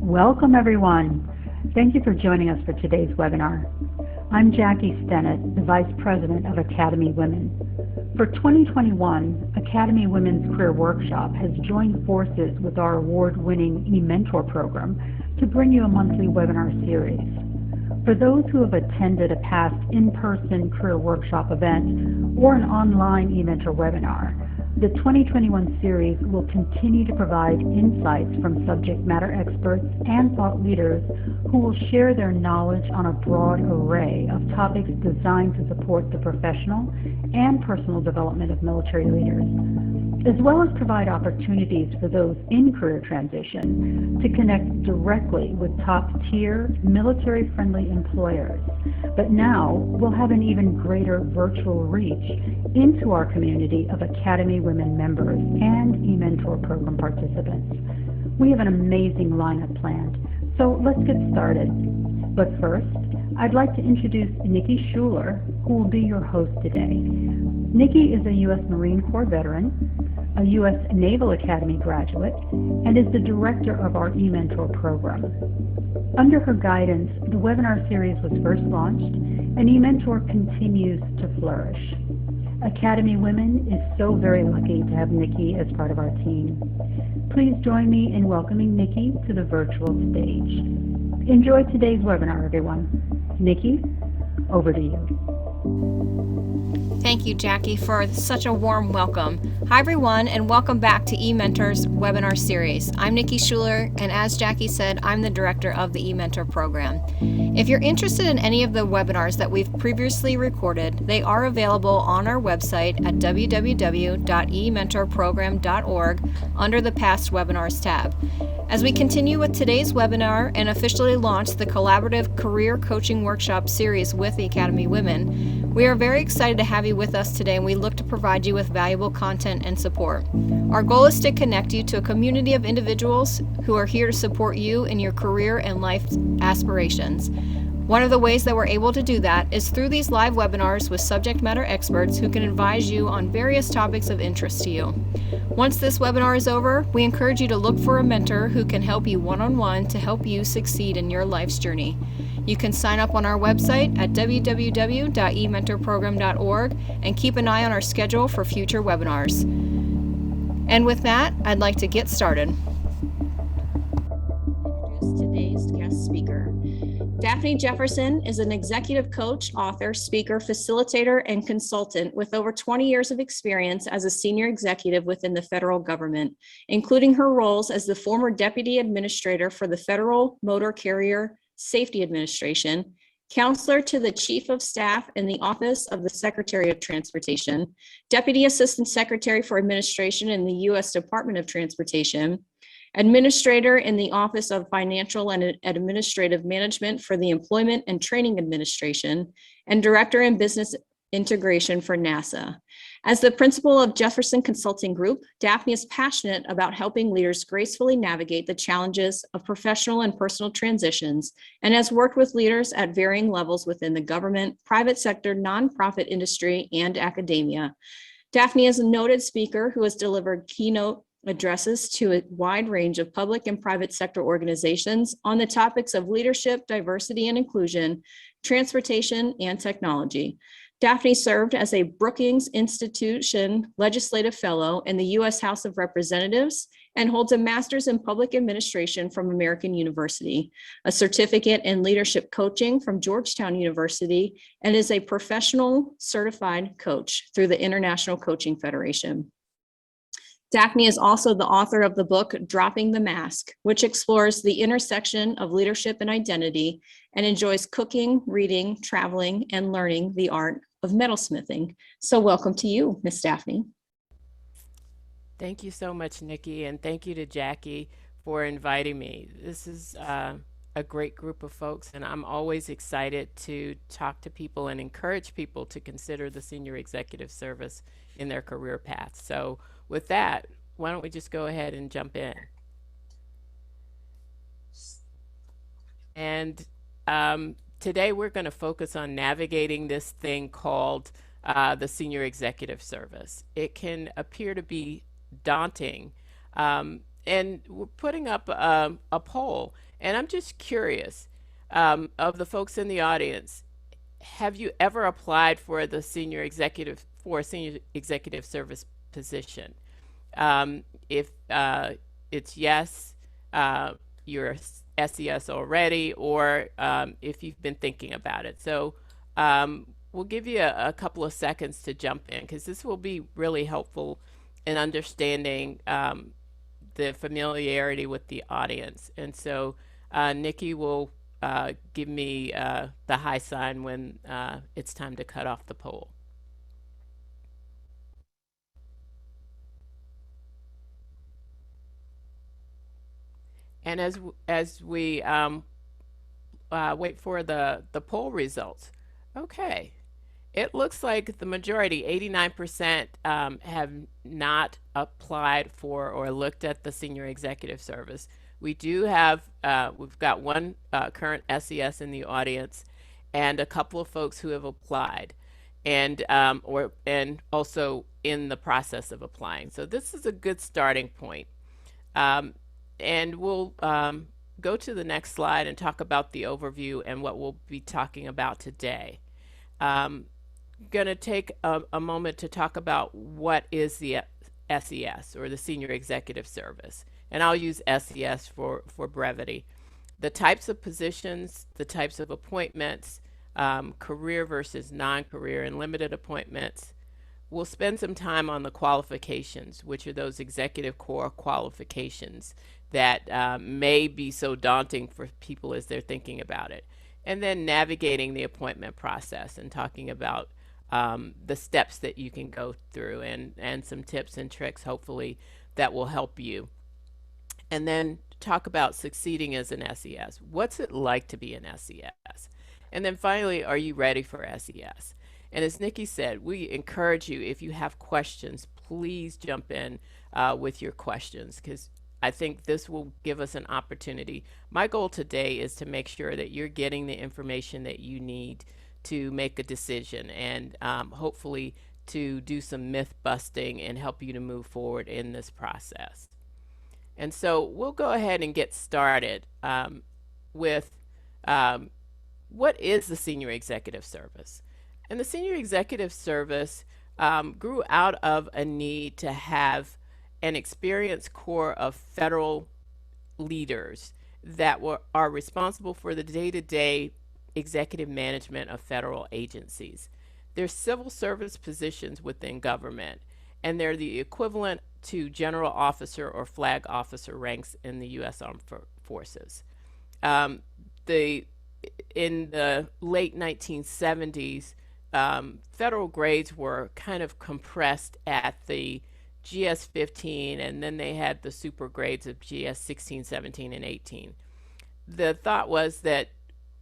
Welcome, everyone. Thank you for joining us for today's webinar. I'm Jackie Stennett, the Vice President of Academy Women. For 2021, Academy Women's Career Workshop has joined forces with our award-winning eMentor program to bring you a monthly webinar series. For those who have attended a past in-person career workshop event or an online eMentor webinar, the 2021 series will continue to provide insights from subject matter experts and thought leaders who will share their knowledge on a broad array of topics designed to support the professional and personal development of military leaders, as well as provide opportunities for those in career transition to connect directly with top-tier, military-friendly employers. But now we'll have an even greater virtual reach into our community of Academy Women members and eMentor program participants. We have an amazing lineup planned, so let's get started. But first, I'd like to introduce Nikki Schuler, who will be your host today. Nikki is a U.S. Marine Corps veteran, a U.S. Naval Academy graduate, and is the director of our eMentor program. Under her guidance, the webinar series was first launched, and eMentor continues to flourish. Academy Women is so very lucky to have Nikki as part of our team. Please join me in welcoming Nikki to the virtual stage. Enjoy today's webinar, everyone. Nikki, over to you. Thank you, Jackie, for such a warm welcome. Hi, everyone, and welcome back to eMentor's webinar series. I'm Nikki Schuler, and as Jackie said, I'm the director of the eMentor program. If you're interested in any of the webinars that we've previously recorded, they are available on our website at www.ementorprogram.org under the Past Webinars tab. As we continue with today's webinar and officially launch the collaborative career coaching workshop series with the Academy Women, we are very excited to have you with us today, and we look to provide you with valuable content and support. Our goal is to connect you to a community of individuals who are here to support you in your career and life aspirations. One of the ways that we're able to do that is through these live webinars with subject matter experts who can advise you on various topics of interest to you. Once this webinar is over, we encourage you to look for a mentor who can help you one-on-one to help you succeed in your life's journey. You can sign up on our website at www.ementorprogram.org and keep an eye on our schedule for future webinars. And with that, I'd like to get started. Introduce today's guest speaker. Daphne Jefferson is an executive coach, author, speaker, facilitator, and consultant with over 20 years of experience as a senior executive within the federal government, including her roles as the former deputy administrator for the Federal Motor Carrier Safety Administration, counselor to the Chief of Staff in the Office of the Secretary of Transportation, Deputy Assistant Secretary for Administration in the U.S. Department of Transportation, Administrator in the Office of Financial and Administrative Management for the Employment and Training Administration, and Director in Business Integration for NASA. As the principal of Jefferson Consulting Group, Daphne is passionate about helping leaders gracefully navigate the challenges of professional and personal transitions, and has worked with leaders at varying levels within the government, private sector, nonprofit industry, and academia. Daphne is a noted speaker who has delivered keynote addresses to a wide range of public and private sector organizations on the topics of leadership, diversity and inclusion, transportation, and technology. Daphne served as a Brookings Institution Legislative Fellow in the U.S. House of Representatives and holds a Master's in Public Administration from American University, a certificate in leadership coaching from Georgetown University, and is a professional certified coach through the International Coaching Federation. Daphne is also the author of the book, Dropping the Mask, which explores the intersection of leadership and identity and enjoys cooking, reading, traveling, and learning the art of metalsmithing. So welcome to you, Miss Daphne. Thank you so much, Nikki, and thank you to Jackie for inviting me. This is a great group of folks, and I'm always excited to talk to people and encourage people to consider the senior executive service in their career path. So with that, why don't we just go ahead and jump in? And today we're going to focus on navigating this thing called the senior executive service. It can appear to be daunting and we're putting up a poll, and I'm just curious, of the folks in the audience, have you ever applied for a senior executive service position? If it's yes, you're SES already, or if you've been thinking about it. So we'll give you a couple of seconds to jump in, because this will be really helpful in understanding the familiarity with the audience. And so Nikki will give me the high sign when it's time to cut off the poll. And as we wait for the poll results, okay, it looks like the majority, 89%, have not applied for or looked at the senior executive service. We do have, we've got one current SES in the audience, and a couple of folks who have applied, and and also in the process of applying. So this is a good starting point. And we'll go to the next slide and talk about the overview and what we'll be talking about today. Going to take a moment to talk about what is the SES, or the Senior Executive Service. And I'll use SES for brevity. The types of positions, the types of appointments, career versus non-career and limited appointments. We'll spend some time on the qualifications, which are those executive core qualifications that may be so daunting for people as they're thinking about it. And then navigating the appointment process and talking about the steps that you can go through, and some tips and tricks, hopefully, that will help you. And then talk about succeeding as an SES. What's it like to be an SES? And then finally, are you ready for SES? And as Nikki said, we encourage you, if you have questions, please jump in with your questions, because I think this will give us an opportunity. My goal today is to make sure that you're getting the information that you need to make a decision, and hopefully to do some myth busting and help you to move forward in this process. And so we'll go ahead and get started with what is the Senior Executive Service? And the Senior Executive Service grew out of a need to have an experienced core of federal leaders that are responsible for the day-to-day executive management of federal agencies. They're civil service positions within government, and they're the equivalent to general officer or flag officer ranks in the U.S. Armed Forces. In the late 1970s, federal grades were kind of compressed at the GS 15, and then they had the super grades of GS 16, 17, and 18. The thought was that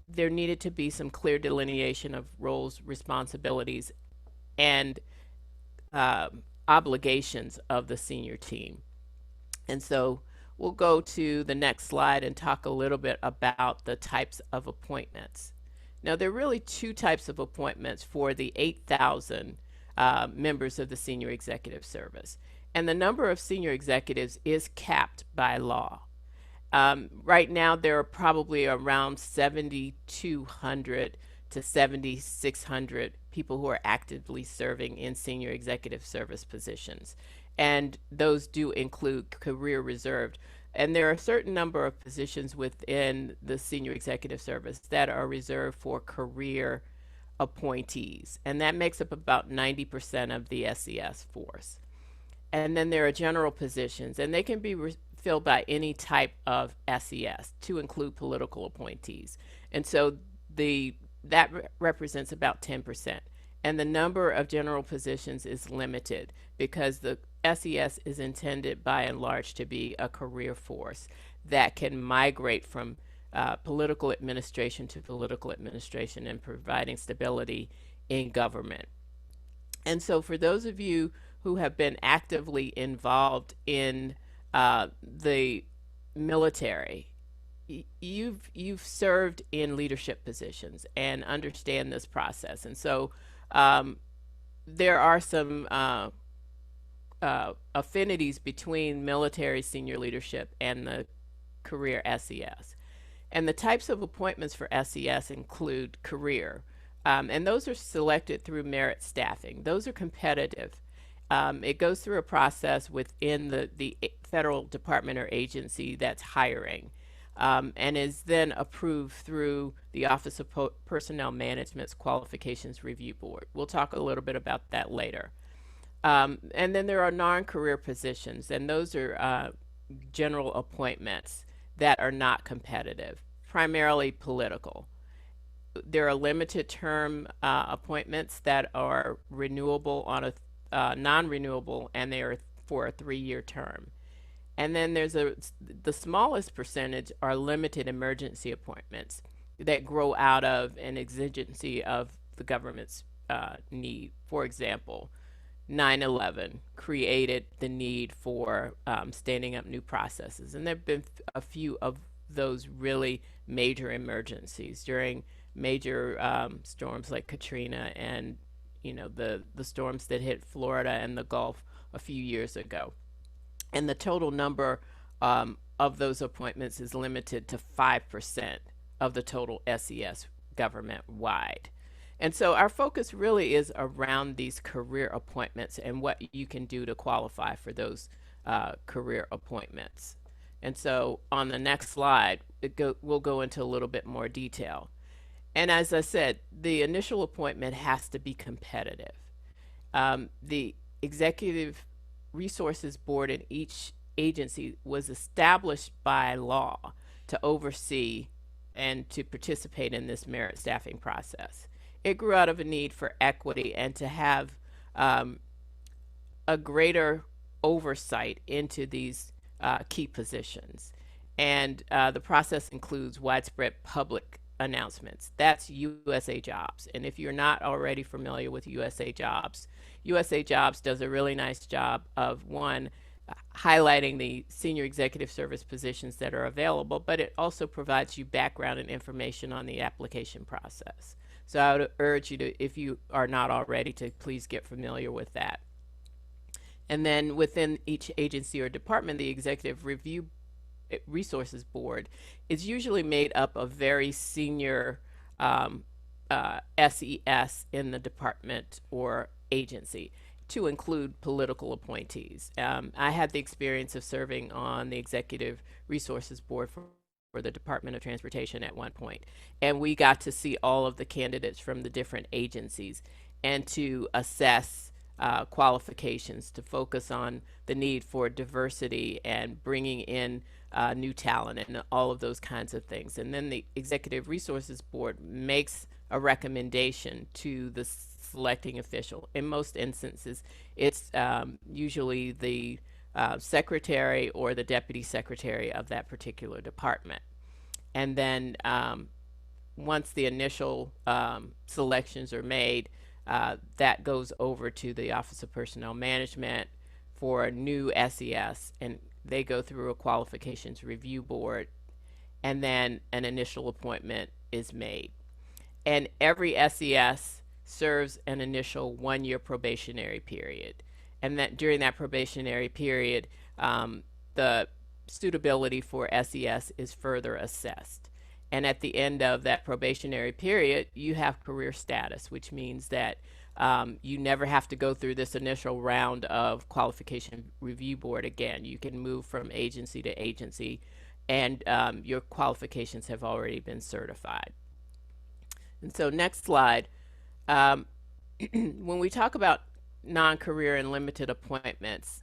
there needed to be some clear delineation of roles, responsibilities, and obligations of the senior team. And so we'll go to the next slide and talk a little bit about the types of appointments. Now, there are really two types of appointments for the 8,000 members of the Senior Executive Service. And the number of senior executives is capped by law. Right now, there are probably around 7,200 to 7,600 people who are actively serving in senior executive service positions. And those do include career reserved. And there are a certain number of positions within the senior executive service that are reserved for career appointees. And that makes up about 90% of the SES force. And then there are general positions, and they can be filled by any type of SES, to include political appointees. And so that represents about 10%. And the number of general positions is limited because the SES is intended by and large to be a career force that can migrate from political administration to political administration and providing stability in government. And so for those of you who have been actively involved in the military, you've served in leadership positions and understand this process. And so there are some affinities between military senior leadership and the career SES. And the types of appointments for SES include career, and those are selected through merit staffing. Those are competitive. It goes through a process within the federal department or agency that's hiring, and is then approved through the Office of Personnel Management's Qualifications Review Board. We'll talk a little bit about that later. And then there are non-career positions, and those are general appointments that are not competitive, primarily political. There are limited term appointments that are renewable on a non-renewable, and they are for a 3-year term. And then the smallest percentage are limited emergency appointments that grow out of an exigency of the government's need. For example, 9/11 created the need for standing up new processes, and there have been a few of those really major emergencies during major storms like Katrina and the storms that hit Florida and the Gulf a few years ago. And the total number of those appointments is limited to 5% of the total SES government wide. And so our focus really is around these career appointments and what you can do to qualify for those career appointments. And so on the next slide, we'll go into a little bit more detail. And as I said, the initial appointment has to be competitive. The Executive Resources Board in each agency was established by law to oversee and to participate in this merit staffing process. It grew out of a need for equity and to have a greater oversight into these key positions. And the process includes widespread public announcements. That's Usajobs. And if you're not already familiar with Usajobs, Usajobs does a really nice job of, one, highlighting the senior executive service positions that are available, but it also provides you background and information on the application process. So I would urge you to, if you are not already, to please get familiar with that. And then within each agency or department, the Executive Review Resources Board is usually made up of very senior SES in the department or agency, to include political appointees. I had the experience of serving on the Executive Resources Board for the Department of Transportation at one point, and we got to see all of the candidates from the different agencies and to assess qualifications, to focus on the need for diversity and bringing in new talent and all of those kinds of things. And then the Executive Resources Board makes a recommendation to the selecting official. In most instances, it's usually the secretary or the deputy secretary of that particular department. And then once the initial selections are made, that goes over to the Office of Personnel Management for a new SES, and they go through a Qualifications Review Board, and then an initial appointment is made. And every SES serves an initial 1-year probationary period. And that during that probationary period, the suitability for SES is further assessed. And at the end of that probationary period, you have career status, which means that you never have to go through this initial round of Qualification Review Board again. You can move from agency to agency, and your qualifications have already been certified. And so next slide. When we talk about non-career and limited appointments,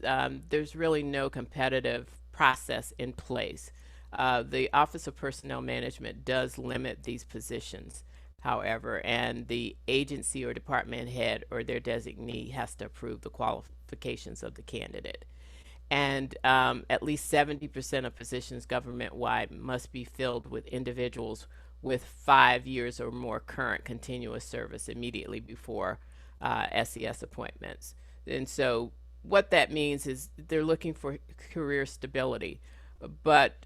there's really no competitive process in place. The Office of Personnel Management does limit these positions, however, and the agency or department head or their designee has to approve the qualifications of the candidate. And at least 70% of positions government-wide must be filled with individuals with 5 years or more current continuous service immediately before SES appointments. And so what that means is they're looking for career stability, but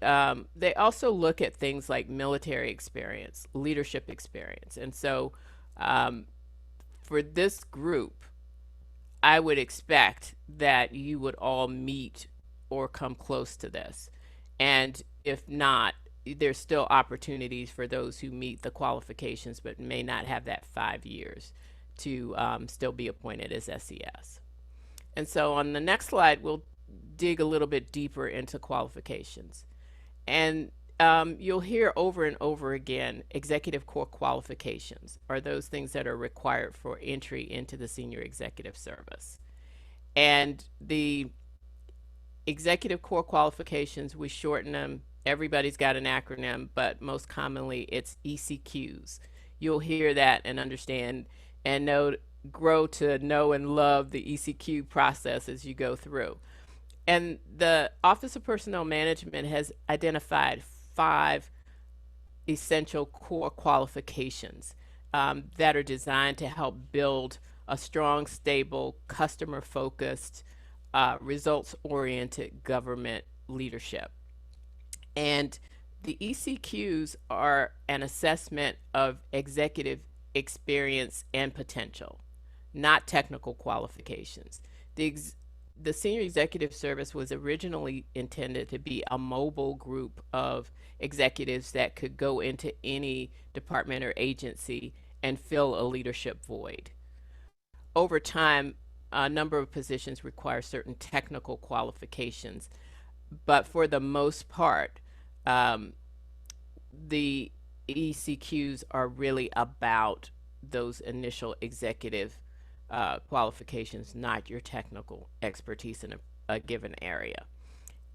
they also look at things like military experience, leadership experience. And so for this group, I would expect that you would all meet or come close to this. And if not, there's still opportunities for those who meet the qualifications but may not have that 5 years to still be appointed as SES. And so on the next slide, we'll dig a little bit deeper into qualifications. And you'll hear over and over again, executive core qualifications are those things that are required for entry into the senior executive service. And the executive core qualifications, we shorten them. Everybody's got an acronym, but most commonly it's ECQs. You'll hear that and understand and grow to know and love the ECQ process as you go through. And the Office of Personnel Management has identified 5 essential core qualifications that are designed to help build a strong, stable, customer-focused, results-oriented government leadership. And the ECQs are an assessment of executive experience and potential, not technical qualifications. The Senior Executive Service was originally intended to be a mobile group of executives that could go into any department or agency and fill a leadership void. Over time, a number of positions require certain technical qualifications, but for the most part, the ECQs are really about those initial executive qualifications, not your technical expertise in a given area.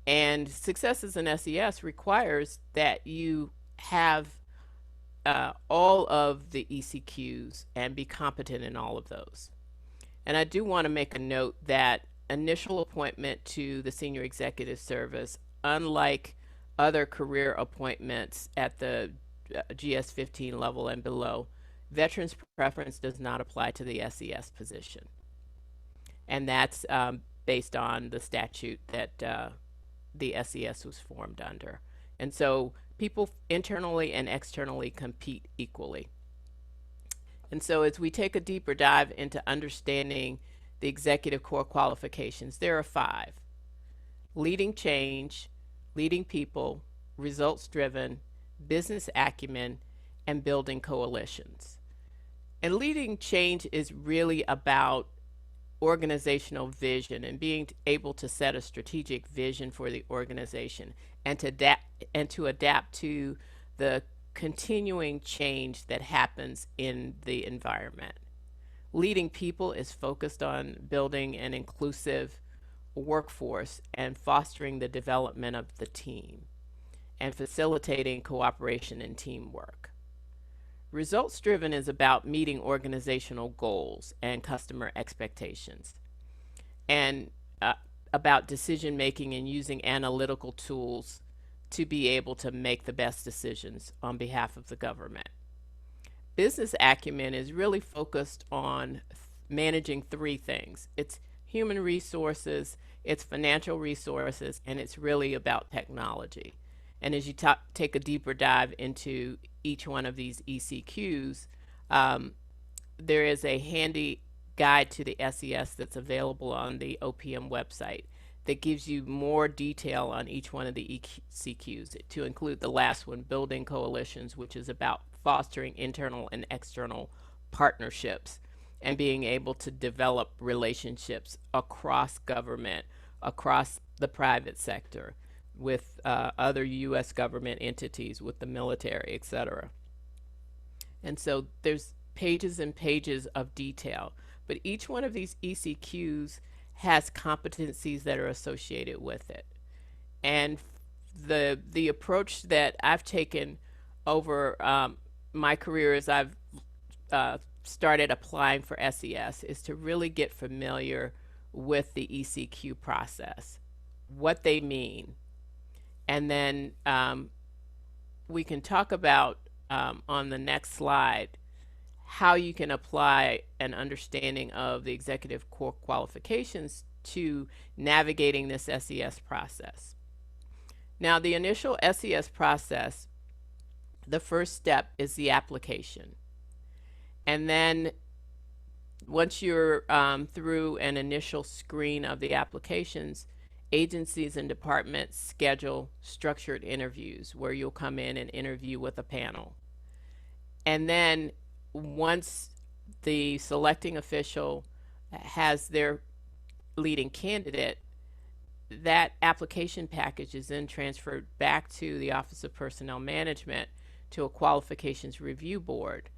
And success as an SES requires that you have all of the ECQs and be competent in all of those. And I do want to make a note that initial appointment to the Senior Executive Service, unlike other career appointments at the GS-15 level and below, veterans preference does not apply to the SES position. And that's based on the statute that the SES was formed under. And so people internally and externally compete equally. And so as we take a deeper dive into understanding the executive core qualifications, there are 5: leading change, leading people, results driven, business acumen, and building coalitions. And leading change is really about organizational vision and being able to set a strategic vision for the organization and to adapt to the continuing change that happens in the environment. Leading people is focused on building an inclusive workforce and fostering the development of the team and facilitating cooperation and teamwork. Results driven is about meeting organizational goals and customer expectations, and about decision making and using analytical tools to be able to make the best decisions on behalf of the government. Business acumen is really focused on managing 3 things. It's human resources, it's financial resources, and it's really about technology. And as you take a deeper dive into each one of these ECQs, there is a handy guide to the SES that's available on the OPM website that gives you more detail on each one of the ECQs, to include the last one, building coalitions, which is about fostering internal and external partnerships and being able to develop relationships across government, across the private sector, with other U.S. government entities, with the military, etc. And so there's pages and pages of detail, but each one of these ECQs has competencies that are associated with it. And the approach that I've taken over my career as I've started applying for SES is to really get familiar with the ECQ process, what they mean. And then we can talk about on the next slide how you can apply an understanding of the executive core qualifications to navigating this SES process. Now, the initial SES process, the first step is the application. And then Once you're through an initial screen of the applications, agencies and departments schedule structured interviews where you'll come in and interview with a panel. And then once the selecting official has their leading candidate, that application package is then transferred back to the Office of Personnel Management to a Qualifications Review Board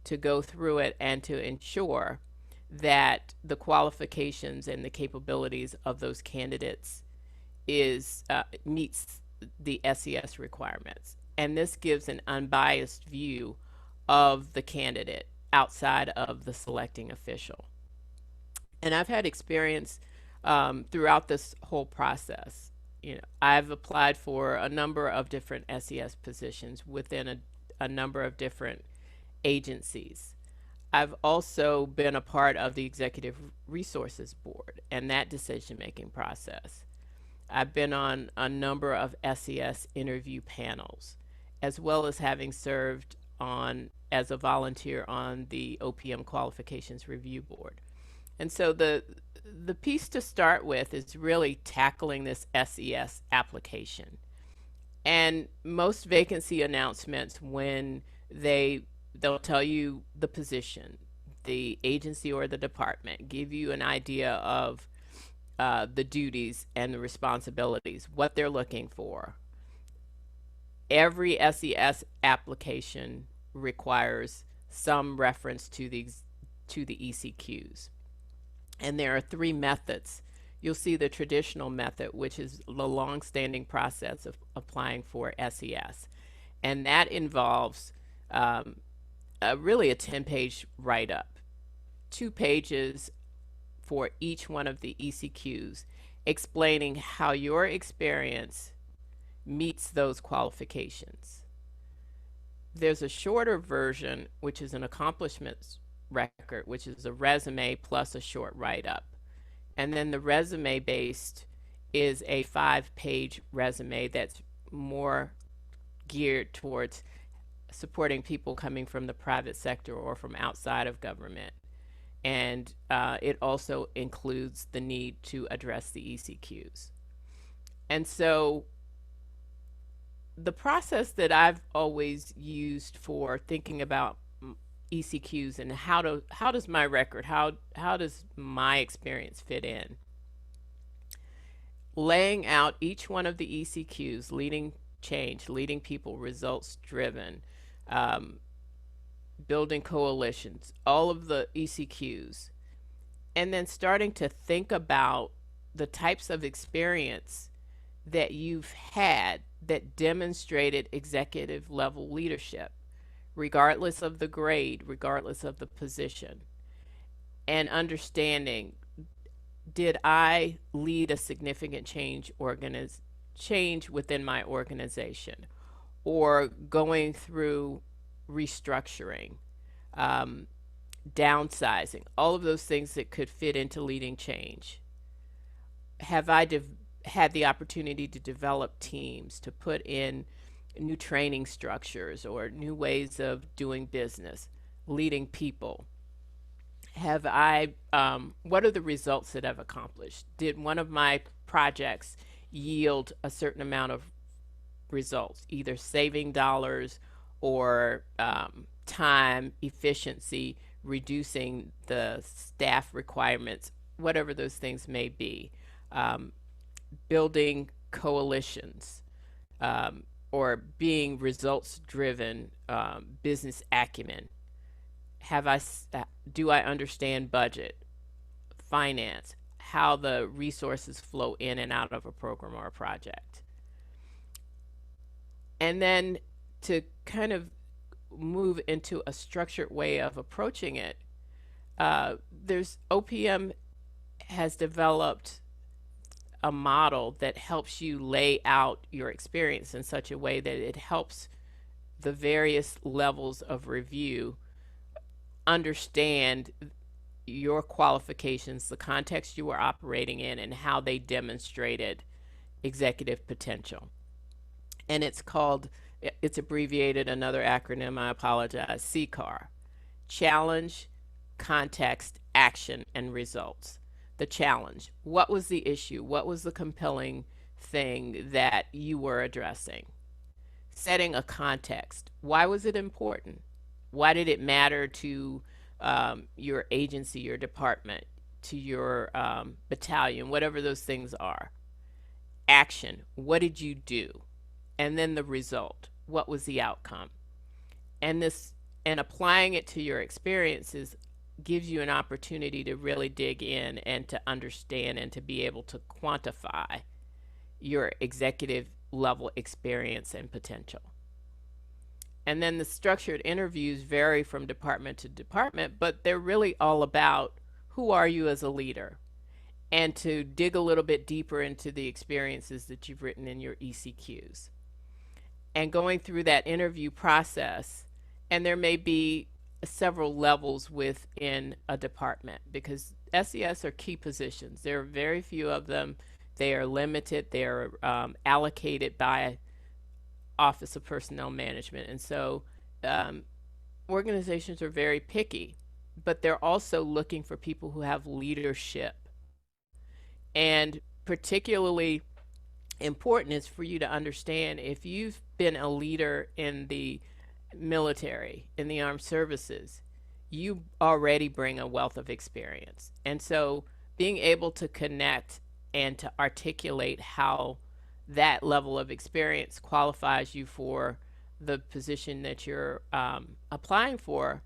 to go through it and to ensure that the qualifications and the capabilities of those candidates is meets the SES requirements. And this gives an unbiased view of the candidate outside of the selecting official. And I've had experience throughout this whole process. I've applied for a number of different SES positions within a number of different agencies. I've also been a part of the Executive Resources Board and that decision-making process. I've been on a number of SES interview panels, as well as having served on as a volunteer on the OPM Qualifications Review Board. And so the piece to start with is really tackling this SES application. And most vacancy announcements, when they'll tell you the position, the agency or the department, give you an idea of the duties and the responsibilities, what they're looking for. Every SES application requires some reference to the ECQs. And there are three methods. You'll see the traditional method, which is the long-standing process of applying for SES. And that involves really a 10-page write-up, 2 pages for each one of the ECQs, explaining how your experience meets those qualifications. There's a shorter version, which is an accomplishments record, which is a resume plus a short write-up. And then the resume based is a 5-page resume that's more geared towards supporting people coming from the private sector or from outside of government. And it also includes the need to address the ECQs. And so the process that I've always used for thinking about ECQs and how does my record, how does my experience fit in? Laying out each one of the ECQs, leading change, leading people, results driven, building coalitions, all of the ECQs, and then starting to think about the types of experience that you've had that demonstrated executive level leadership, regardless of the grade, regardless of the position, and understanding, did I lead a significant change within my organization, or going through restructuring, downsizing, all of those things that could fit into leading change? Have I had the opportunity to develop teams, to put in new training structures or new ways of doing business, leading people? Have I, what are the results that I've accomplished? Did one of my projects yield a certain amount of results, either saving dollars or time, efficiency, reducing the staff requirements, whatever those things may be, building coalitions, or being results driven, business acumen? Do I understand budget, finance, how the resources flow in and out of a program or a project? And then to kind of move into a structured way of approaching it, OPM has developed a model that helps you lay out your experience in such a way that it helps the various levels of review understand your qualifications, the context you were operating in, and how they demonstrated executive potential. And it's abbreviated, another acronym, I apologize, CCAR: challenge, context, action, and results. The challenge. What was the issue? What was the compelling thing that you were addressing? Setting a context. Why was it important? Why did it matter to your agency, your department, to your battalion, whatever those things are? Action. What did you do? And then the result. What was the outcome? And applying it to your experiences gives you an opportunity to really dig in and to understand and to be able to quantify your executive level experience and potential. And then the structured interviews vary from department to department, but they're really all about who are you as a leader, and to dig a little bit deeper into the experiences that you've written in your ECQs. And going through that interview process, and there may be several levels within a department, because SES are key positions. There are very few of them. They are limited. They are allocated by Office of Personnel Management. And so organizations are very picky, but they're also looking for people who have leadership. And particularly important is for you to understand, if you've been a leader in the military, in the armed services, you already bring a wealth of experience. And so being able to connect and to articulate how that level of experience qualifies you for the position that you're applying for,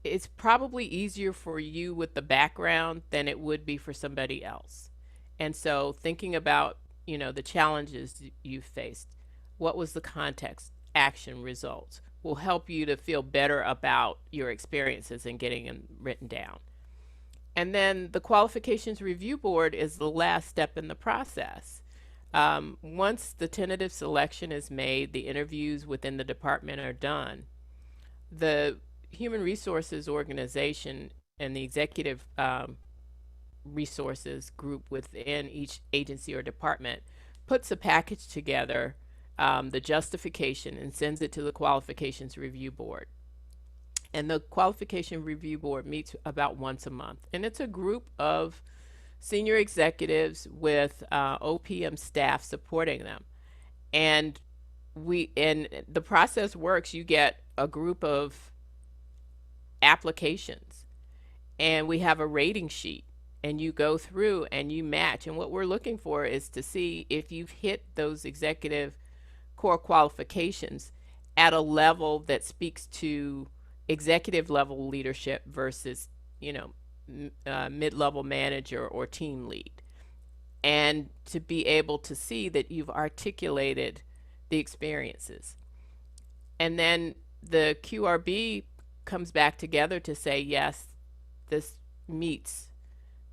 it's probably easier for you with the background than it would be for somebody else. And so thinking about, the challenges you faced, what was the context, action, results, will help you to feel better about your experiences and getting them written down. And then the Qualifications Review Board is the last step in the process. Once the tentative selection is made, the interviews within the department are done, the Human Resources Organization and the executive resources group within each agency or department puts a package together, the justification, and sends it to the Qualifications Review Board. And the Qualification Review Board meets about once a month. And it's a group of senior executives with OPM staff supporting them. And the process works. You get a group of applications, and we have a rating sheet, and you go through and you match. And what we're looking for is to see if you've hit those executive core qualifications at a level that speaks to executive level leadership versus, mid-level manager or team lead, and to be able to see that you've articulated the experiences. And then the QRB comes back together to say, yes, this meets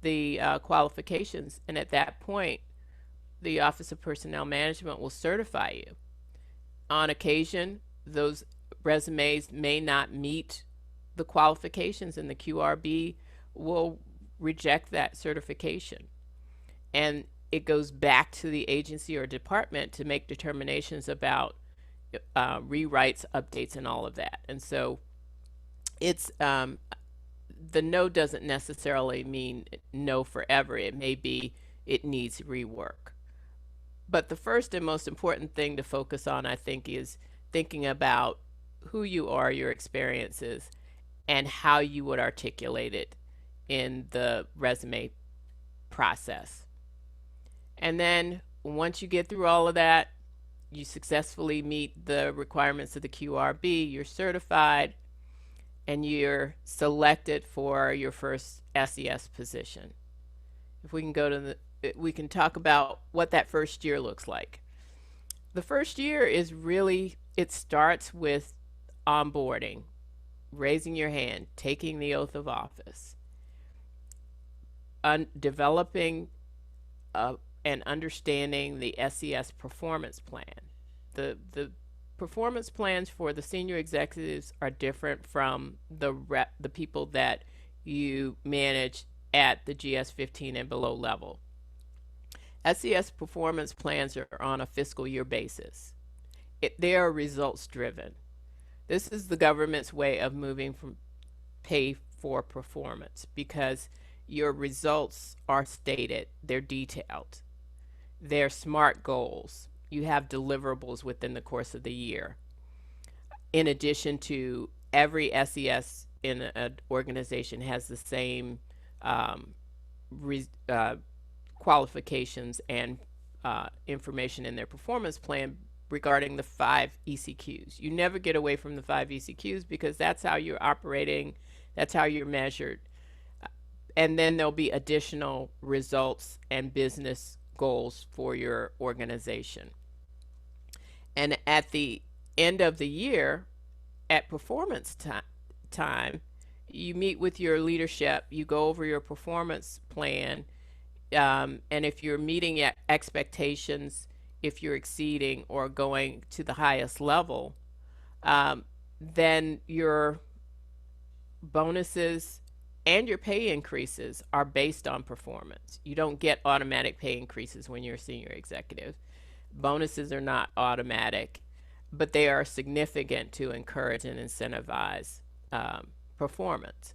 the qualifications. And at that point, the Office of Personnel Management will certify you. On occasion, those resumes may not meet the qualifications, and the QRB will reject that certification. And it goes back to the agency or department to make determinations about rewrites, updates, and all of that. And so it's the no doesn't necessarily mean no forever. It may be it needs rework. But the first and most important thing to focus on, I think, is thinking about who you are, your experiences, and how you would articulate it in the resume process. And then once you get through all of that, you successfully meet the requirements of the QRB, you're certified, and you're selected for your first SES position. If we can go to we can talk about what that first year looks like. The first year is really, it starts with onboarding, raising your hand, taking the oath of office, developing and understanding the SES performance plan. The performance plans for the senior executives are different from the people that you manage at the GS-15 and below level. SES performance plans are on a fiscal year basis. They are results driven. This is the government's way of moving from pay for performance, because your results are stated, they're detailed, they're SMART goals. You have deliverables within the course of the year. In addition to every SES in an organization has the same re, qualifications and information in their performance plan regarding the 5 ECQs. You never get away from the 5 ECQs because that's how you're operating, that's how you're measured. And then there'll be additional results and business goals for your organization. And at the end of the year, at performance time, you meet with your leadership, you go over your performance plan, and if you're meeting expectations, if you're exceeding or going to the highest level, then your bonuses and your pay increases are based on performance. You don't get automatic pay increases when you're a senior executive. Bonuses are not automatic, but they are significant to encourage and incentivize performance.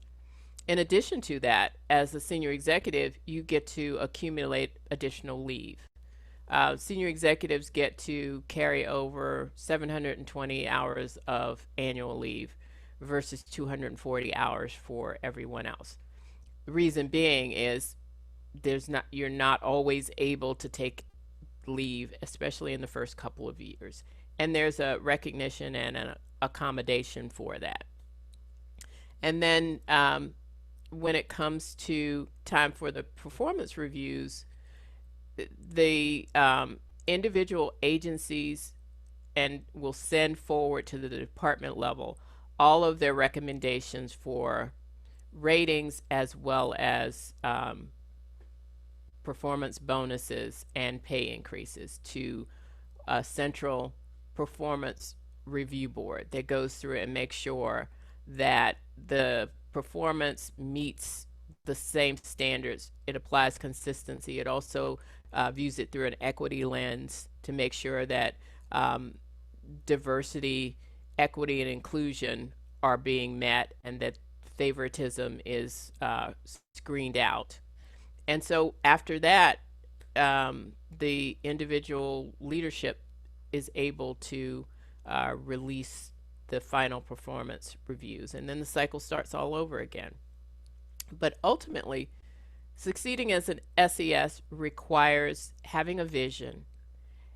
In addition to that, as a senior executive, you get to accumulate additional leave. Senior executives get to carry over 720 hours of annual leave versus 240 hours for everyone else. The reason being is you're not always able to take leave, especially in the first couple of years. And there's a recognition and an accommodation for that. And then when it comes to time for the performance reviews, the individual agencies and will send forward to the department level all of their recommendations for ratings as well as performance bonuses and pay increases to a central performance review board that goes through and makes sure that the performance meets the same standards. It applies consistency. It also views it through an equity lens to make sure that diversity, equity, and inclusion are being met and that favoritism is screened out. And so after that, the individual leadership is able to release the final performance reviews, and then the cycle starts all over again. But ultimately, succeeding as an SES requires having a vision,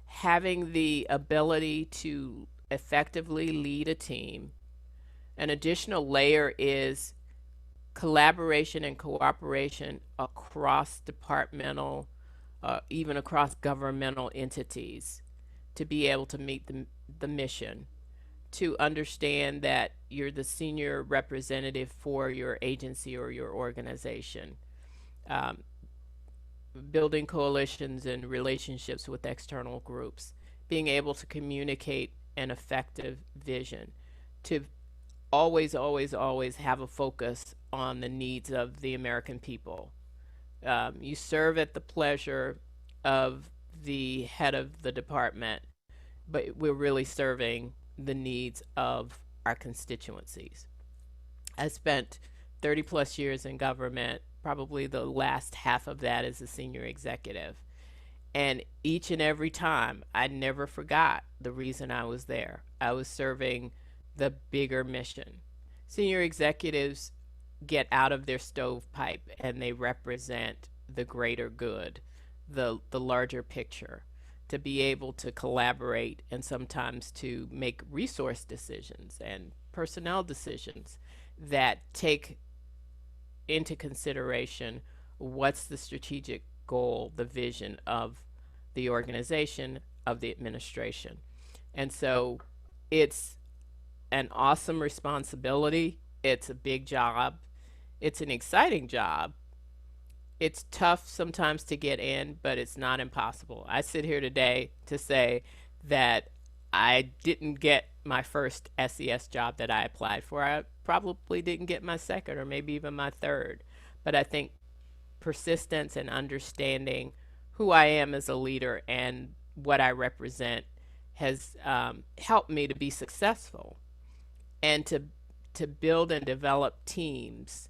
having the ability to effectively lead a team. An additional layer is collaboration and cooperation across departmental, even across governmental entities to be able to meet the mission, to understand that you're the senior representative for your agency or your organization, building coalitions and relationships with external groups, being able to communicate an effective vision, to always, always, always have a focus on the needs of the American people. You serve at the pleasure of the head of the department, but we're really serving the needs of our constituencies. I spent 30 plus years in government, probably the last half of that as a senior executive. And each and every time, I never forgot the reason I was there. I was serving the bigger mission. Senior executives get out of their stovepipe and they represent the greater good, the larger picture, to be able to collaborate and sometimes to make resource decisions and personnel decisions that take into consideration what's the strategic goal, the vision of the organization, of the administration. And so it's an awesome responsibility. It's a big job. It's an exciting job. It's tough sometimes to get in, but it's not impossible. I sit here today to say that I didn't get my first SES job that I applied for. I probably didn't get my second or maybe even my third. But I think persistence and understanding who I am as a leader and what I represent has helped me to be successful and to build and develop teams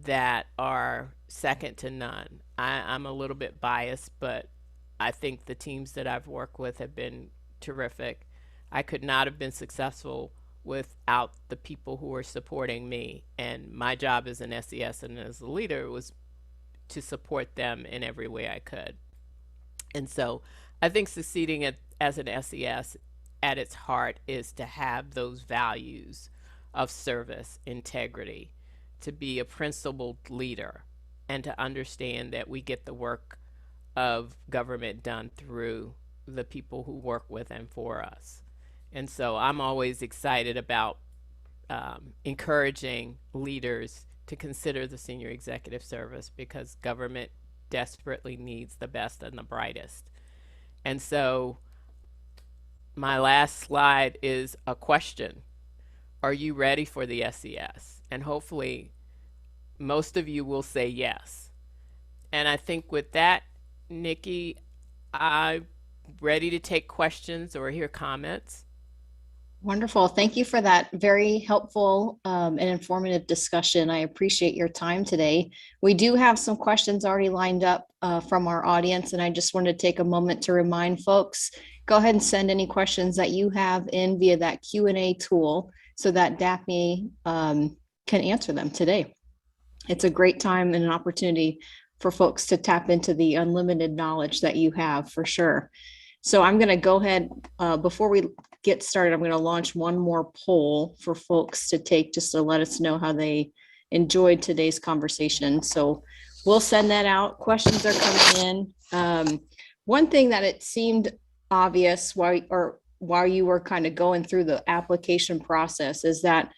that are second to none. I'm a little bit biased, but I think the teams that I've worked with have been terrific. I could not have been successful without the people who are supporting me. And my job as an SES and as a leader was to support them in every way I could. And so I think succeeding as an SES at its heart is to have those values of service, integrity, to be a principled leader, and to understand that we get the work of government done through the people who work with and for us. And so I'm always excited about encouraging leaders to consider the senior executive service, because government desperately needs the best and the brightest. And so my last slide is a question. Are you ready for the SES? And hopefully most of you will say yes. And I think with that, Nikki, I'm ready to take questions or hear comments. Wonderful. Thank you for that very helpful and informative discussion. I appreciate your time today. We do have some questions already lined up from our audience, and I just wanted to take a moment to remind folks, go ahead and send any questions that you have in via that Q&A tool so that Daphne can answer them today. It's a great time and an opportunity for folks to tap into the unlimited knowledge that you have, for sure. So I'm going to go ahead, before we get started, I'm going to launch one more poll for folks to take, just to let us know how they enjoyed today's conversation. So we'll send that out. Questions are coming in. One thing that it seemed obvious while you were kind of going through the application process is that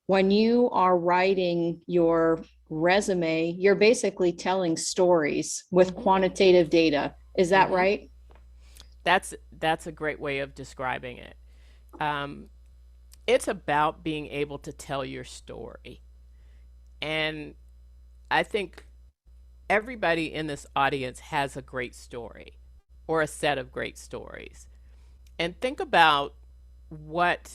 when you are writing your resume, you're basically telling stories with quantitative data. Is that right? That's a great way of describing it. It's about being able to tell your story. And I think everybody in this audience has a great story or a set of great stories. And think about what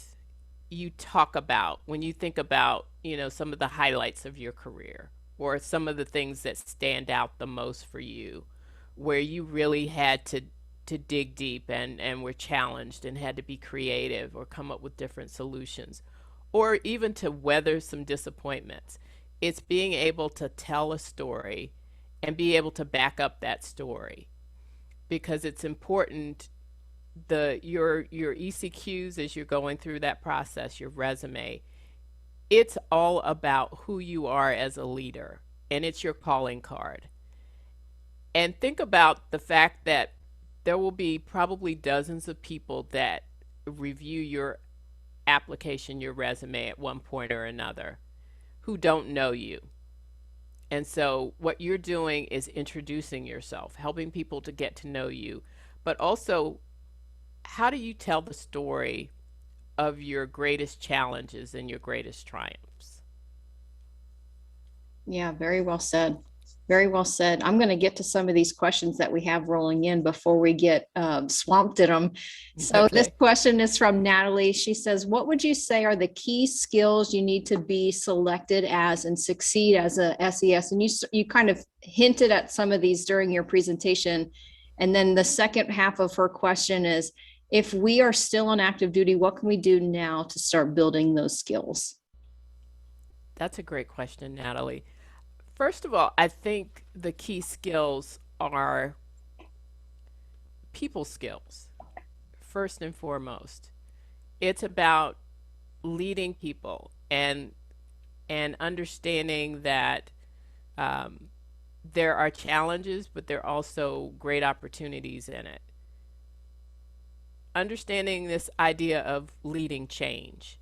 you talk about when you think about, some of the highlights of your career, or some of the things that stand out the most for you, where you really had to dig deep and were challenged and had to be creative or come up with different solutions, or even to weather some disappointments. It's being able to tell a story and be able to back up that story, because it's important. Your ECQs, as you're going through that process, your resume, it's all about who you are as a leader, and it's your calling card. And think about the fact that there will be probably dozens of people that review your application, your resume at one point or another, who don't know you. And so what you're doing is introducing yourself, helping people to get to know you, but also, how do you tell the story of your greatest challenges and your greatest triumphs? Yeah, very well said. Very well said. I'm going to get to some of these questions that we have rolling in before we get swamped in them. So This question is from Natalie. She says, what would you say are the key skills you need to be selected as and succeed as a SES? And you kind of hinted at some of these during your presentation. And then the second half of her question is, if we are still on active duty, what can we do now to start building those skills? That's a great question, Natalie. First of all, I think the key skills are people skills, first and foremost. It's about leading people and understanding that there are challenges, but there are also great opportunities in it. Understanding this idea of leading change.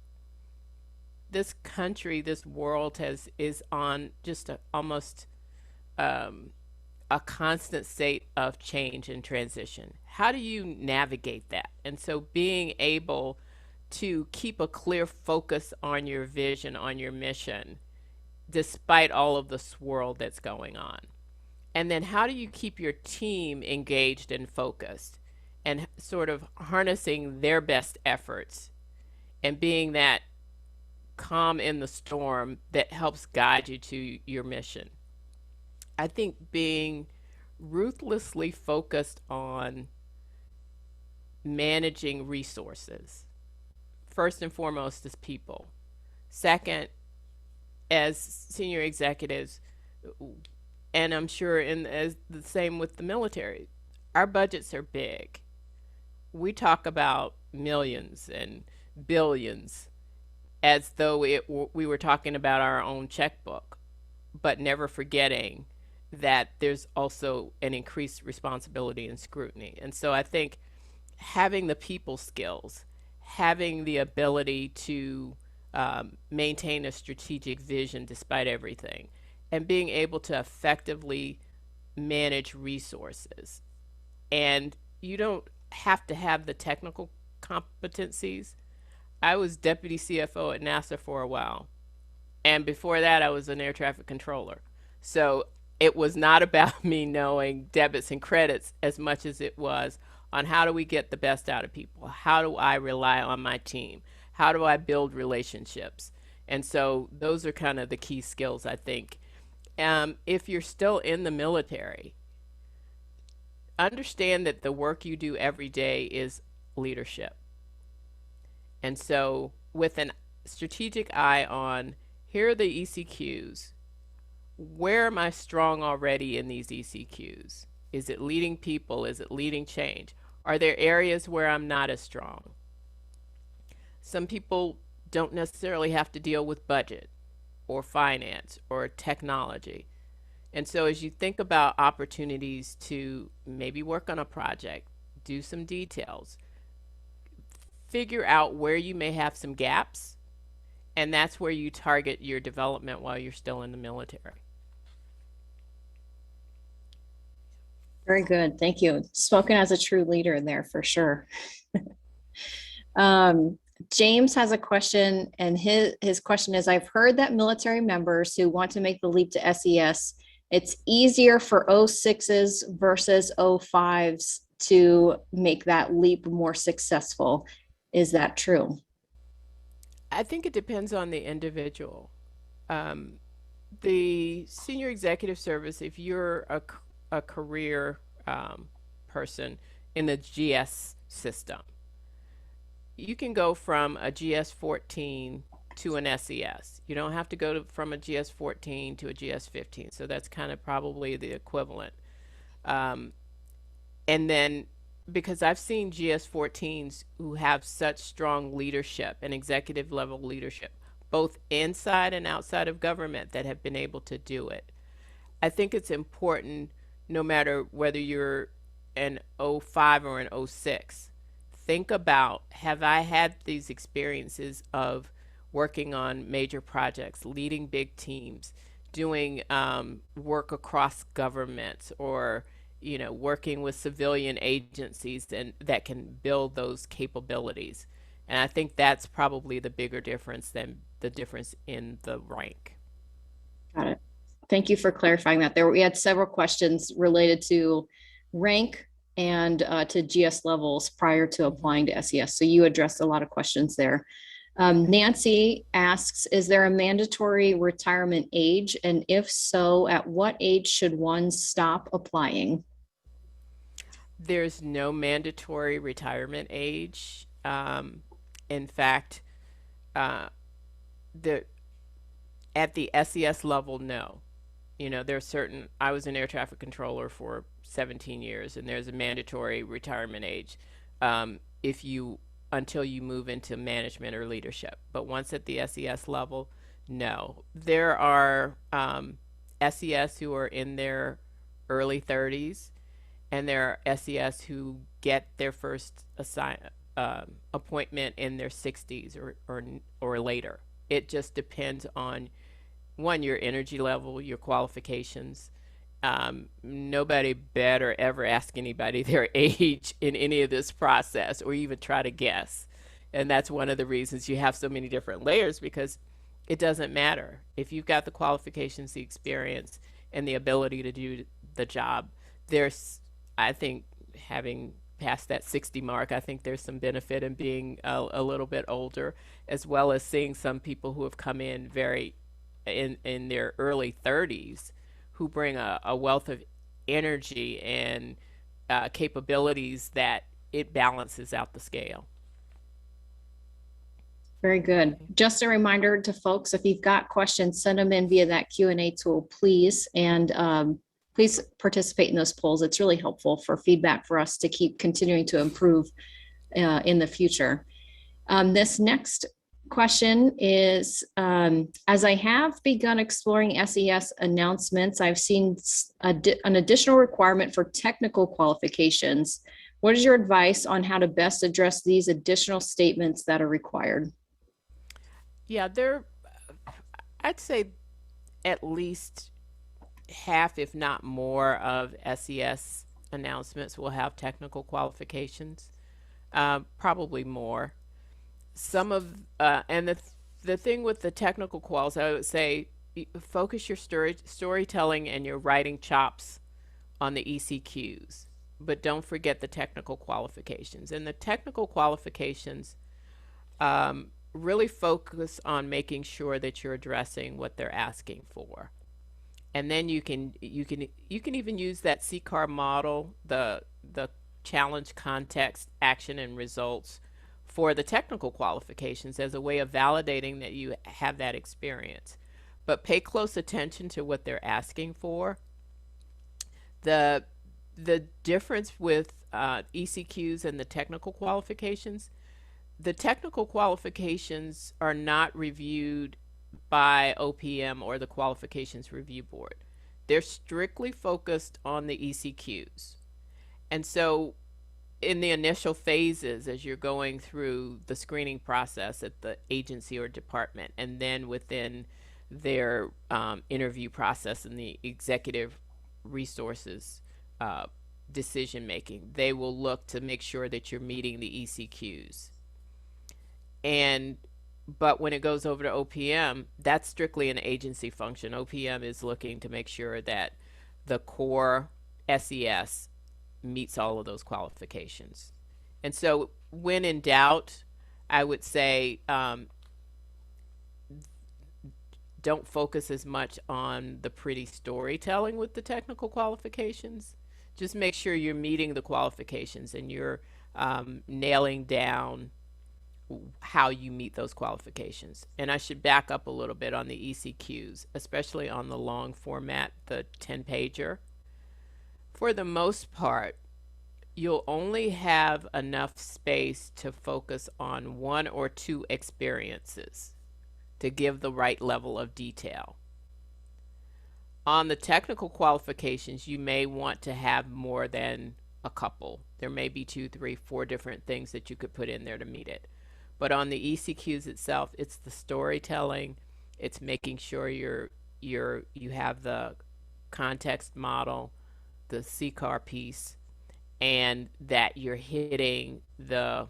This country, this world is on just almost a constant state of change and transition. How do you navigate that? And so being able to keep a clear focus on your vision, on your mission, despite all of the swirl that's going on. And then how do you keep your team engaged and focused and sort of harnessing their best efforts and being that calm in the storm that helps guide you to your mission. I think being ruthlessly focused on managing resources, first and foremost, is people. Second, as senior executives, and I'm sure as the same with the military, our budgets are big. We talk about millions and billions as though we were talking about our own checkbook, but never forgetting that there's also an increased responsibility and scrutiny. And so I think having the people skills, having the ability to maintain a strategic vision despite everything, and being able to effectively manage resources. And you don't have to have the technical competencies. I was deputy CFO at NASA for a while. And before that, I was an air traffic controller. So it was not about me knowing debits and credits as much as it was on how do we get the best out of people? How do I rely on my team? How do I build relationships? And so those are kind of the key skills, I think. If you're still in the military, understand that the work you do every day is leadership. And so with a strategic eye on, here are the ECQs. Where am I strong already in these ECQs? Is it leading people? Is it leading change? Are there areas where I'm not as strong? Some people don't necessarily have to deal with budget or finance or technology. And so as you think about opportunities to maybe work on a project, do some details, figure out where you may have some gaps, and that's where you target your development while you're still in the military. Very good. Thank you. Spoken as a true leader there for sure. James has a question, and his question is, I've heard that military members who want to make the leap to SES, it's easier for 06s versus 05s to make that leap more successful. Is that true? I think it depends on the individual. The senior executive service, if you're a career person in the GS system, you can go from a GS 14 to an SES. You don't have to go from a GS 14 to a GS 15. So that's kind of probably the equivalent. And then, because I've seen GS 14s who have such strong leadership and executive level leadership, both inside and outside of government, that have been able to do it. I think it's important, no matter whether you're an 05 or an 06, think about, have I had these experiences of working on major projects, leading big teams, doing work across governments, or working with civilian agencies and that can build those capabilities. And I think that's probably the bigger difference than the difference in the rank. Got it. Thank you for clarifying that. We had several questions related to rank and to GS levels prior to applying to SES. So you addressed a lot of questions there. Nancy asks, is there a mandatory retirement age? And if so, at what age should one stop applying? There's no mandatory retirement age. In fact, at the SES level, no. There's certain, I was an air traffic controller for 17 years, and there's a mandatory retirement age until you move into management or leadership. But once at the SES level, no. There are SES who are in their early 30s, and there are SES who get their first appointment in their 60s or later. It just depends on, one, your energy level, your qualifications. Nobody better ever ask anybody their age in any of this process, or even try to guess. And that's one of the reasons you have so many different layers, because it doesn't matter. If you've got the qualifications, the experience, and the ability to do the job, I think having past that 60 mark. I think there's some benefit in being a little bit older, as well as seeing some people who have come in in their early 30s who bring a wealth of energy and capabilities that it balances out the scale. Very good. Just a reminder to folks, if you've got questions, send them in via that Q&A tool, please. And please participate in those polls. It's really helpful for feedback for us to keep continuing to improve in the future. This next question is, as I have begun exploring SES announcements, I've seen an additional requirement for technical qualifications. What is your advice on how to best address these additional statements that are required? Yeah, I'd say at least half, if not more, of SES announcements will have technical qualifications, probably more. Some of, and the thing with the technical quals, I would say, focus your storytelling and your writing chops on the ECQs, but don't forget the technical qualifications. And the technical qualifications, really focus on making sure that you're addressing what they're asking for. And then you can even use that CCAR model, the challenge, context, action, and results for the technical qualifications as a way of validating that you have that experience. But pay close attention to what they're asking for. The difference with ECQs and the technical qualifications, the technical qualifications are not reviewed by OPM or the Qualifications Review Board. They're strictly focused on the ECQs. And so in the initial phases, as you're going through the screening process at the agency or department, and then within their interview process and the executive resources decision making, they will look to make sure that you're meeting the ECQs. But when it goes over to OPM, that's strictly an agency function. OPM is looking to make sure that the core SES meets all of those qualifications. And so when in doubt, I would say don't focus as much on the pretty storytelling with the technical qualifications. Just make sure you're meeting the qualifications and you're nailing down how you meet those qualifications. And I should back up a little bit on the ECQs, especially on the long format, the 10-pager. For the most part, you'll only have enough space to focus on one or two experiences to give the right level of detail. On the technical qualifications, you may want to have more than a couple. There may be 2, 3, 4 different things that you could put in there to meet it. But on the ECQs itself, it's the storytelling. It's making sure you have the context model, the CCAR piece, and that you're hitting the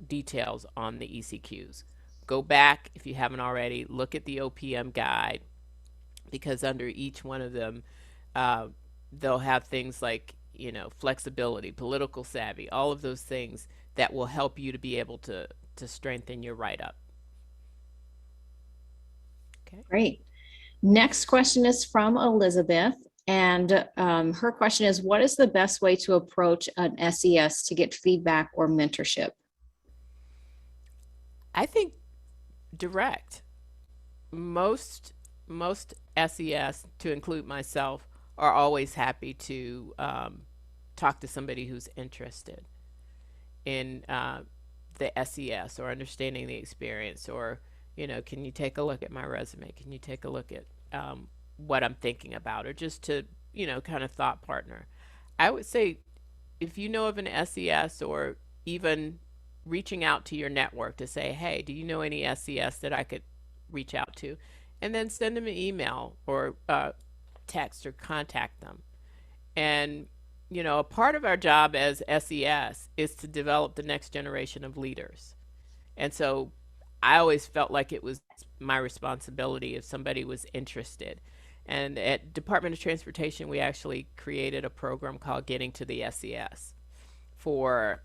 details on the ECQs. Go back, if you haven't already, look at the OPM guide, because under each one of them, they'll have things like, flexibility, political savvy, all of those things that will help you to be able to strengthen your write-up. Okay. Great. Next question is from Elizabeth. And her question is, what is the best way to approach an SES to get feedback or mentorship? I think direct. Most SES, to include myself, are always happy to talk to somebody who's interested in the SES or understanding the experience, or, can you take a look at my resume? Can you take a look at what I'm thinking about, or just to, kind of thought partner. I would say if you know of an SES, or even reaching out to your network to say, hey, do you know any SES that I could reach out to? And then send them an email or text or contact them. And, a part of our job as SES is to develop the next generation of leaders. And so I always felt like it was my responsibility if somebody was interested. And at Department of Transportation, we actually created a program called Getting to the SES. for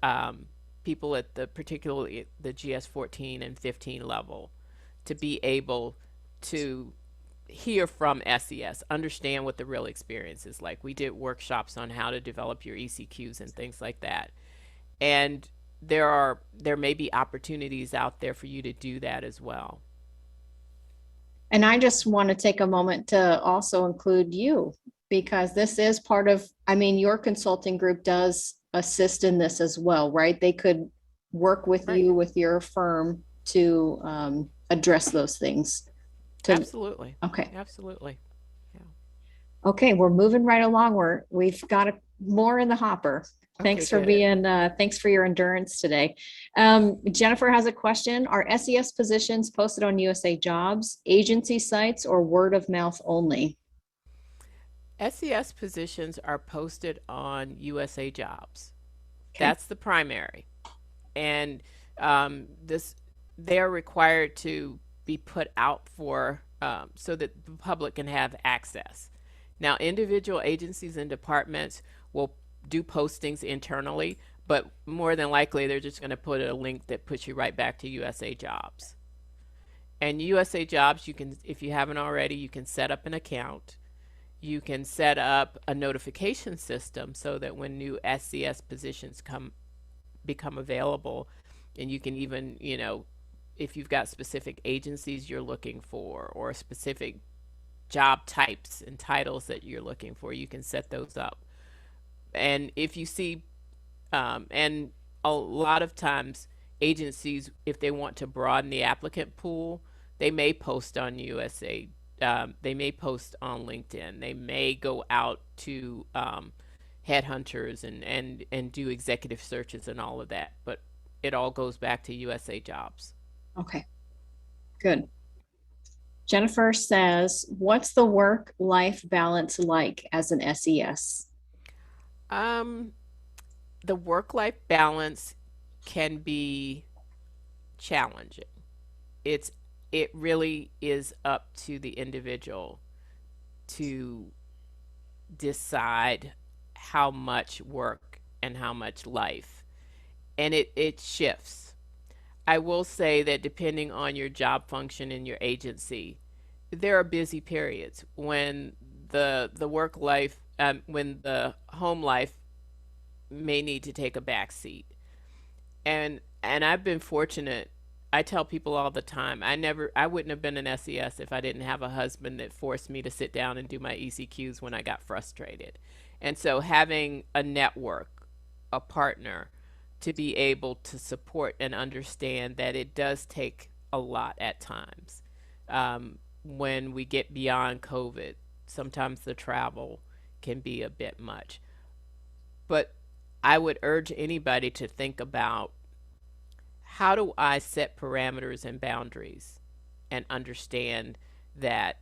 people at particularly the GS 14 and 15 level to be able to hear from SES, understand what the real experience is like. We did workshops on how to develop your ECQs and things like that. And there may be opportunities out there for you to do that as well. And I just want to take a moment to also include you, because this is part of, I mean, your consulting group does assist in this as well, right? They could work with Right. you, with your firm to address those things. Absolutely. Okay. Absolutely. Okay, we're moving right along. We've got more in the hopper. Thanks for good. being, thanks for your endurance today. Jennifer has a question. Are SES positions posted on USA Jobs, agency sites, or word of mouth only? SES positions are posted on USA Jobs. Okay. That's the primary. And they are required to be put out for so that the public can have access. Now, individual agencies and departments will do postings internally, but more than likely they're just going to put a link that puts you right back to USA Jobs. And USA Jobs, you can, if you haven't already, you can set up an account. You can set up a notification system so that when new SCS positions become available, and you can even, if you've got specific agencies you're looking for or specific job types and titles that you're looking for, you can set those up. And if you see, and a lot of times agencies, if they want to broaden the applicant pool, they may post on USA, they may post on LinkedIn, they may go out to headhunters and do executive searches and all of that, but it all goes back to USA Jobs. Okay, good. Jennifer says, what's the work-life balance like as an SES? The work-life balance can be challenging. It really is up to the individual to decide how much work and how much life, and it shifts. I will say that depending on your job function in your agency, there are busy periods when the work life, when the home life may need to take a back seat. And I've been fortunate. I tell people all the time, I wouldn't have been an SES if I didn't have a husband that forced me to sit down and do my ECQs when I got frustrated. And so having a network, a partner, to be able to support and understand that it does take a lot at times. When we get beyond COVID, sometimes the travel can be a bit much. But I would urge anybody to think about, how do I set parameters and boundaries and understand that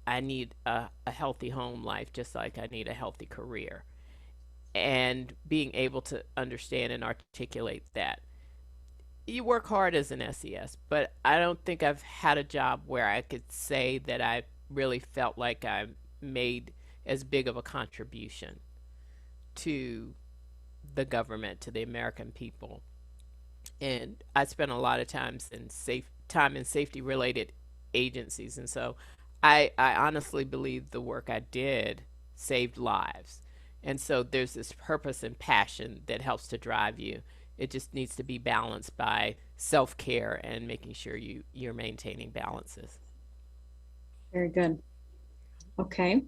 I need a healthy home life just like I need a healthy career, and being able to understand and articulate that. You work hard as an SES, but I don't think I've had a job where I could say that I really felt like I made as big of a contribution to the government, to the American people. And I spent a lot of times in safety related agencies, and so I honestly believe the work I did saved lives. And so there's this purpose and passion that helps to drive you. It just needs to be balanced by self-care and making sure you're maintaining balances. Very good. Okay.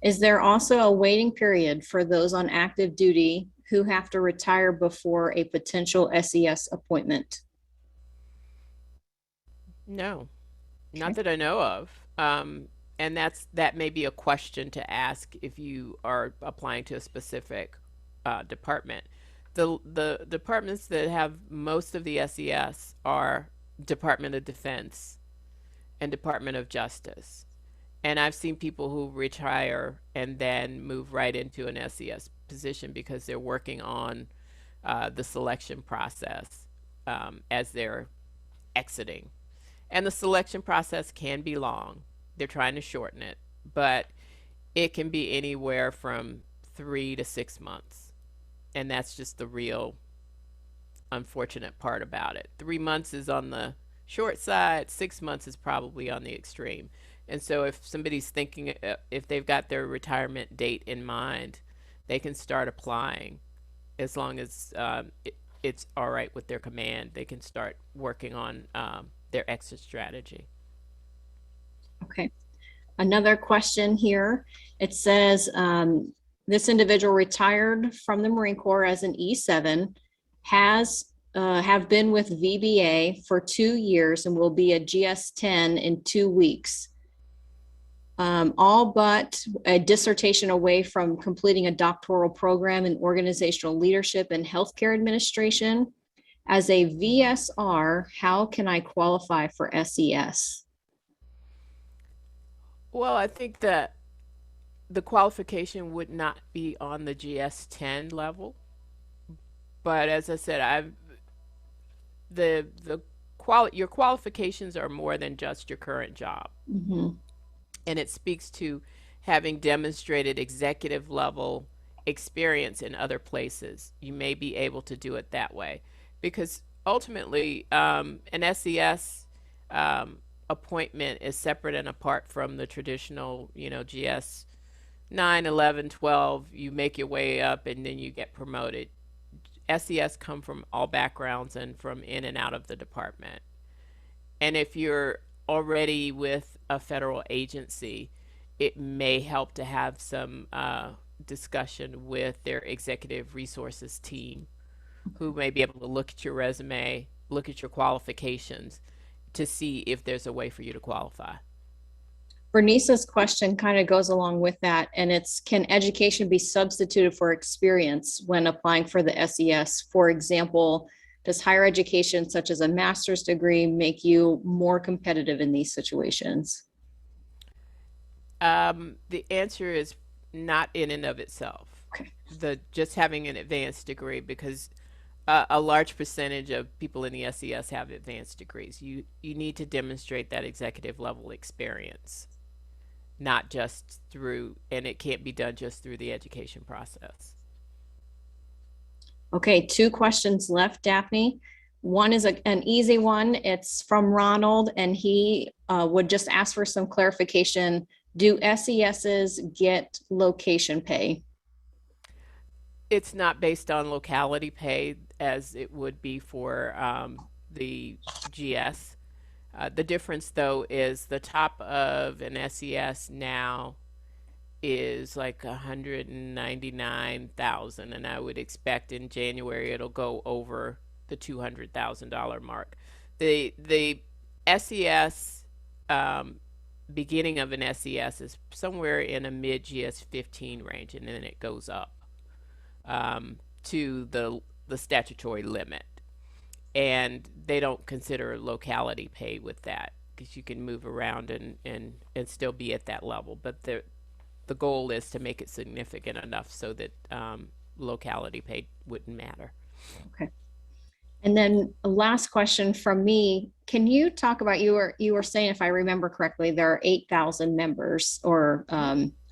Is there also a waiting period for those on active duty who have to retire before a potential SES appointment? No, not that I know of. And that may be a question to ask if you are applying to a specific department. The departments that have most of the SES are Department of Defense and Department of Justice. And I've seen people who retire and then move right into an SES position because they're working on the selection process as they're exiting. And the selection process can be long. They're trying to shorten it, but it can be anywhere from 3 to 6 months. And that's just the real unfortunate part about it. 3 months is on the short side, 6 months is probably on the extreme. And so if somebody's thinking, if they've got their retirement date in mind, they can start applying as long as it's all right with their command. They can start working on their exit strategy. Okay. Another question here. It says, this individual retired from the Marine Corps as an E7, have been with VBA for 2 years and will be a GS-10 in 2 weeks. All but a dissertation away from completing a doctoral program in organizational leadership and healthcare administration. As a VSR, how can I qualify for SES? Well, I think that the qualification would not be on the GS-10 level, but as I said, your qualifications are more than just your current job. Mm-hmm. And it speaks to having demonstrated executive level experience in other places. You may be able to do it that way, because ultimately an SES appointment is separate and apart from the traditional, GS 9, 11, 12. You make your way up and then you get promoted. SES come from all backgrounds and from in and out of the department. And if you're already with a federal agency, it may help to have some discussion with their executive resources team, who may be able to look at your resume, look at your qualifications to see if there's a way for you to qualify. Bernice's question kind of goes along with that, and it's, can education be substituted for experience when applying for the SES? For example, does higher education, such as a master's degree, make you more competitive in these situations? The answer is not in and of itself. Okay. Just having an advanced degree, because a large percentage of people in the SES have advanced degrees. You need to demonstrate that executive level experience, not just through, and it can't be done just through the education process. Okay, 2 questions left, Daphne. One is an easy one. It's from Ronald, and he would just ask for some clarification. Do SESs get location pay? It's not based on locality pay as it would be for the GS. The difference, though, is the top of an SES now is like 199,000, and I would expect in January it'll go over the $200,000 mark. The SES beginning of an SES is somewhere in a mid GS 15 range, and then it goes up to the statutory limit. And they don't consider locality pay with that, because you can move around and still be at that level. But the goal is to make it significant enough so that locality pay wouldn't matter. Okay. And then a last question from me. Can you talk about, you were saying, if I remember correctly, there are 8,000 members or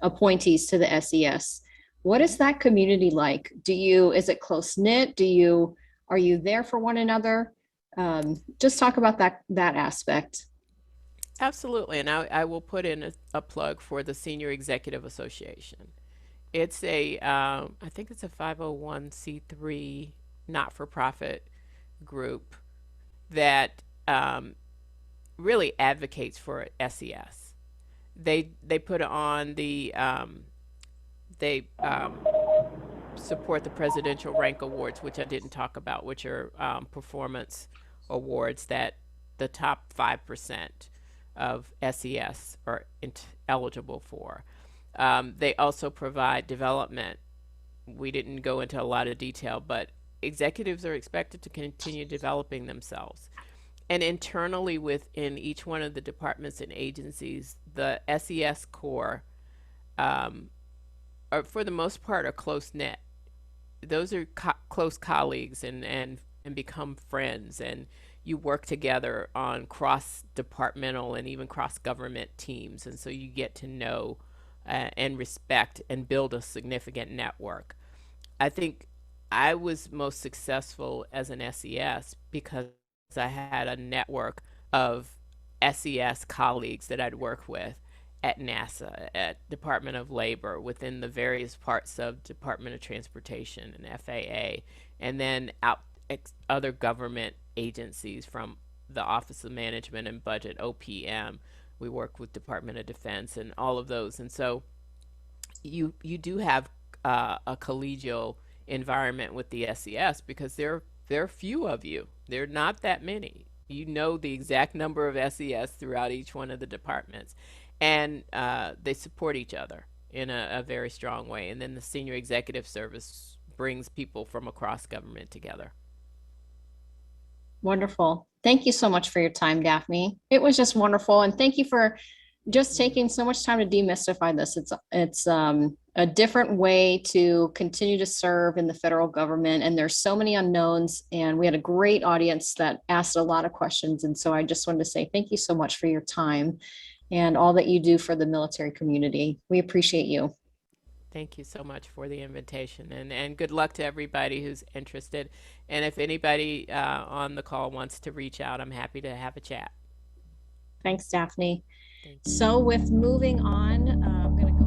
appointees to the SES. What is that community like? Is it close knit? Are you there for one another? Just talk about that aspect. Absolutely, and I will put in a plug for the Senior Executive Association. It's I think it's a 501c3 not-for-profit group that really advocates for SES. They put on they support the Presidential Rank Awards, which I didn't talk about, which are performance awards that the top 5% of SES are eligible for. They also provide development. We didn't go into a lot of detail, but executives are expected to continue developing themselves. And internally within each one of the departments and agencies, the SES core, are, for the most part, are close-knit. Those are close colleagues and become friends, and you work together on cross-departmental and even cross-government teams, and so you get to know and respect and build a significant network. I think I was most successful as an SES because I had a network of SES colleagues that I'd worked with at NASA, at Department of Labor, within the various parts of Department of Transportation and FAA, and then out other government agencies from the Office of Management and Budget, OPM. We work with Department of Defense and all of those. And so you do have a collegial environment with the SES because there are few of you. There are not that many. You know the exact number of SES throughout each one of the departments, and they support each other in a very strong way. And then the Senior Executive Service brings people from across government together. Wonderful. Thank you so much for your time, Daphne. It was just wonderful. And thank you for just taking so much time to demystify this. It's a different way to continue to serve in the federal government. And there's so many unknowns, and we had a great audience that asked a lot of questions. And so I just wanted to say thank you so much for your time and all that you do for the military community. We appreciate you. Thank you so much for the invitation, and good luck to everybody who's interested. And if anybody on the call wants to reach out, I'm happy to have a chat. Thanks, Daphne. So with moving on, I'm going to go.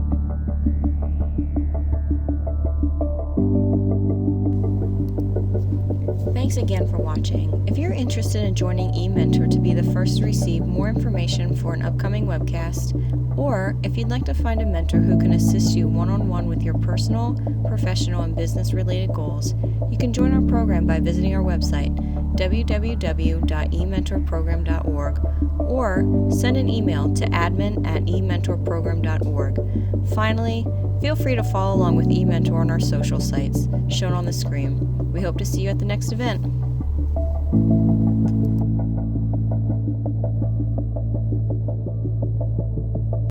Thanks again for watching. If you're interested in joining eMentor to be the first to receive more information for an upcoming webcast, or if you'd like to find a mentor who can assist you one-on-one with your personal, professional, and business-related goals, you can join our program by visiting our website, www.ementorprogram.org, or send an email to admin@ementorprogram.org. Finally, feel free to follow along with eMentor on our social sites shown on the screen. We hope to see you at the next event.